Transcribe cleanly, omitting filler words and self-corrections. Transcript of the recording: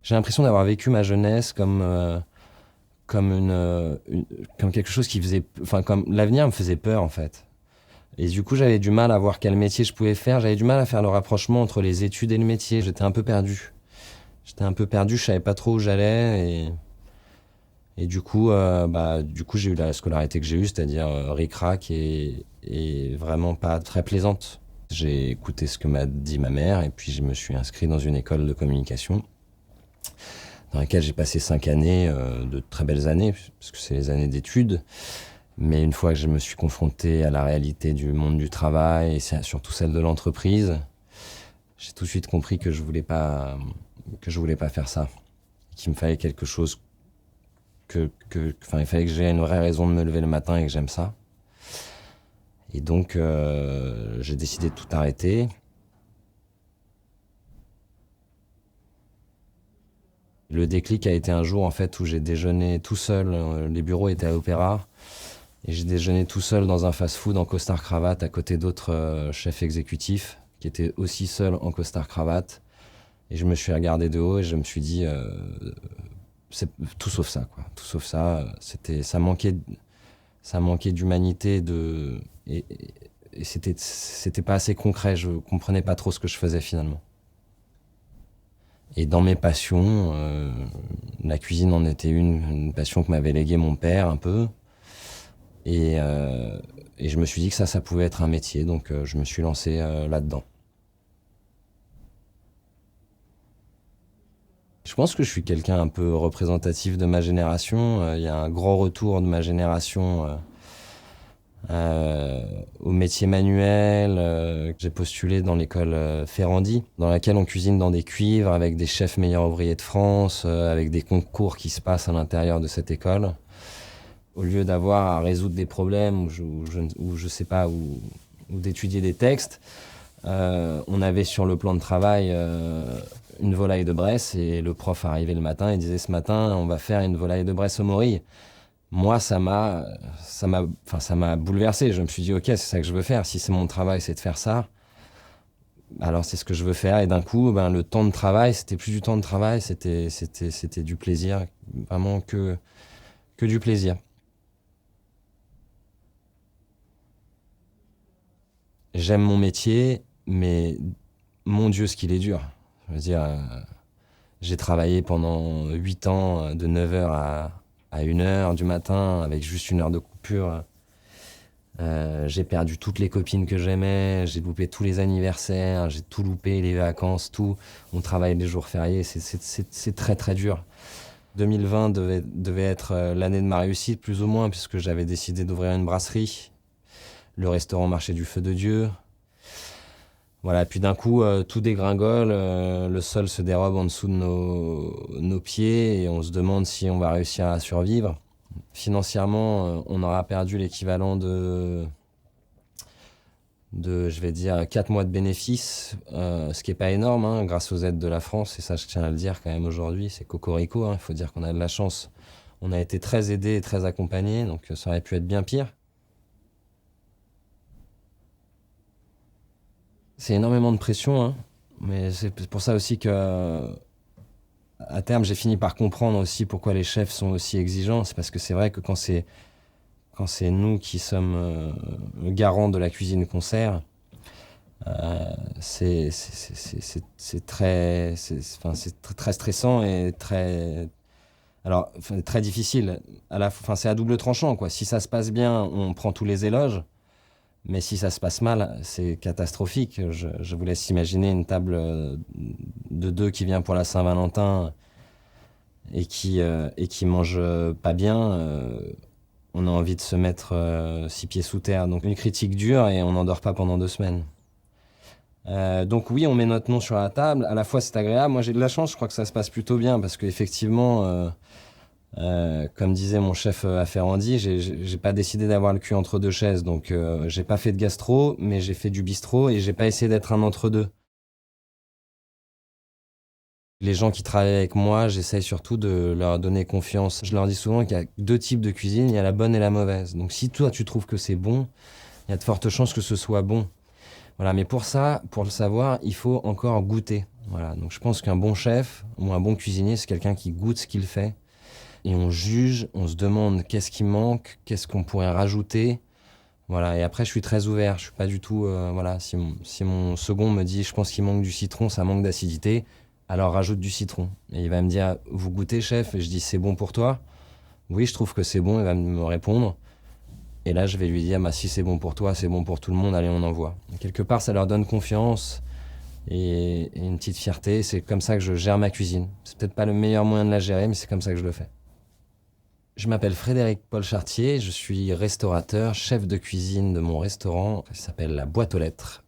J'ai l'impression d'avoir vécu ma jeunesse comme comme quelque chose qui faisait, enfin, comme l'avenir me faisait peur, en fait. Et du coup, j'avais du mal à voir quel métier je pouvais faire. J'avais du mal à faire le rapprochement entre les études et le métier. J'étais un peu perdu. Je savais pas trop où j'allais. Et du coup, j'ai eu la scolarité que j'ai eue, c'est-à-dire ric-rac et vraiment pas très plaisante. J'ai écouté ce que m'a dit ma mère et puis je me suis inscrit dans une école de communication dans laquelle j'ai passé 5 années, de très belles années, parce que c'est les années d'études. Mais une fois que je me suis confronté à la réalité du monde du travail et surtout celle de l'entreprise, j'ai tout de suite compris que je voulais pas faire ça. Qu'il me fallait quelque chose enfin, il fallait que j'aie une vraie raison de me lever le matin et que j'aime ça. Et donc, j'ai décidé de tout arrêter. Le déclic a été un jour, en fait, où j'ai déjeuné tout seul. Les bureaux étaient à l'Opéra. Et j'ai déjeuné tout seul dans un fast-food en costard-cravate à côté d'autres chefs exécutifs qui étaient aussi seuls en costard-cravate. Et je me suis regardé de haut et je me suis dit, c'est tout sauf ça, quoi. Tout sauf ça. Ça manquait d'humanité, et c'était pas assez concret. Je comprenais pas trop ce que je faisais finalement. Et dans mes passions, la cuisine en était une passion que m'avait léguée mon père un peu. Et, euh, et je me suis dit que ça pouvait être un métier, donc je me suis lancé là-dedans. Je pense que je suis quelqu'un un peu représentatif de ma génération. Il y a un grand retour de ma génération au métier manuel. J'ai postulé dans l'école Ferrandi, dans laquelle on cuisine dans des cuivres avec des chefs meilleurs ouvriers de France, avec des concours qui se passent à l'intérieur de cette école. Au lieu d'avoir à résoudre des problèmes ou je sais pas, ou d'étudier des textes, on avait sur le plan de travail une volaille de Bresse et le prof arrivait le matin et disait ce matin on va faire une volaille de Bresse au Morille. Moi ça m'a bouleversé. Je me suis dit ok, c'est ça que je veux faire. Si c'est mon travail, c'est de faire ça. Alors c'est ce que je veux faire. Et d'un coup, ben, le temps de travail, c'était plus du temps de travail, c'était du plaisir, vraiment que du plaisir. J'aime mon métier, mais mon Dieu, ce qu'il est dur. Je veux dire, j'ai travaillé pendant 8 ans, de 9 h à 1 h du matin, avec juste 1 heure de coupure. J'ai perdu toutes les copines que j'aimais, j'ai loupé tous les anniversaires, j'ai tout loupé, les vacances, tout. On travaille les jours fériés, c'est très très dur. 2020 devait être l'année de ma réussite, plus ou moins, puisque j'avais décidé d'ouvrir une brasserie, le restaurant Marché du Feu de Dieu. Voilà, puis d'un coup, tout dégringole, le sol se dérobe en dessous de nos pieds et on se demande si on va réussir à survivre. Financièrement, on aura perdu l'équivalent je vais dire, 4 mois de bénéfices, ce qui n'est pas énorme, hein, grâce aux aides de la France, et ça je tiens à le dire quand même aujourd'hui, c'est cocorico, hein, il faut dire qu'on a de la chance. On a été très aidés et très accompagnés, donc ça aurait pu être bien pire. C'est énormément de pression, hein, mais c'est pour ça aussi que à terme, j'ai fini par comprendre aussi pourquoi les chefs sont aussi exigeants. C'est parce que c'est vrai que quand c'est nous qui sommes garants de la cuisine concert, c'est très stressant et très difficile. C'est à double tranchant, quoi. Si ça se passe bien, on prend tous les éloges. Mais si ça se passe mal, c'est catastrophique. Je vous laisse imaginer une table de deux qui vient pour la Saint-Valentin et qui mange pas bien. On a envie de se mettre 6 pieds sous terre. Donc une critique dure et on n'en dort pas pendant 2 semaines. Donc oui, on met notre nom sur la table. À la fois, c'est agréable. Moi, j'ai de la chance. Je crois que ça se passe plutôt bien parce qu'effectivement, comme disait mon chef à Ferrandi, j'ai pas décidé d'avoir le cul entre deux chaises. Donc, j'ai pas fait de gastro, mais j'ai fait du bistrot et j'ai pas essayé d'être un entre-deux. Les gens qui travaillent avec moi, j'essaye surtout de leur donner confiance. Je leur dis souvent qu'il y a 2 types de cuisine, il y a la bonne et la mauvaise. Donc si toi tu trouves que c'est bon, il y a de fortes chances que ce soit bon. Voilà, mais pour ça, pour le savoir, il faut encore goûter. Voilà, donc je pense qu'un bon chef ou un bon cuisinier, c'est quelqu'un qui goûte ce qu'il fait. Et on juge, on se demande qu'est-ce qui manque, qu'est-ce qu'on pourrait rajouter. Voilà, et après, je suis très ouvert. Je suis pas du tout. Voilà, si mon second me dit, je pense qu'il manque du citron, ça manque d'acidité, alors rajoute du citron. Et il va me dire, vous goûtez, chef? Et je dis, c'est bon pour toi? Oui, je trouve que c'est bon. Il va me répondre. Et là, je vais lui dire, bah, si c'est bon pour toi, c'est bon pour tout le monde, allez, on envoie. Quelque part, ça leur donne confiance et une petite fierté. C'est comme ça que je gère ma cuisine. C'est peut-être pas le meilleur moyen de la gérer, mais c'est comme ça que je le fais. Je m'appelle Frédéric Paul Chartier, je suis restaurateur, chef de cuisine de mon restaurant qui s'appelle La Boîte aux Lettres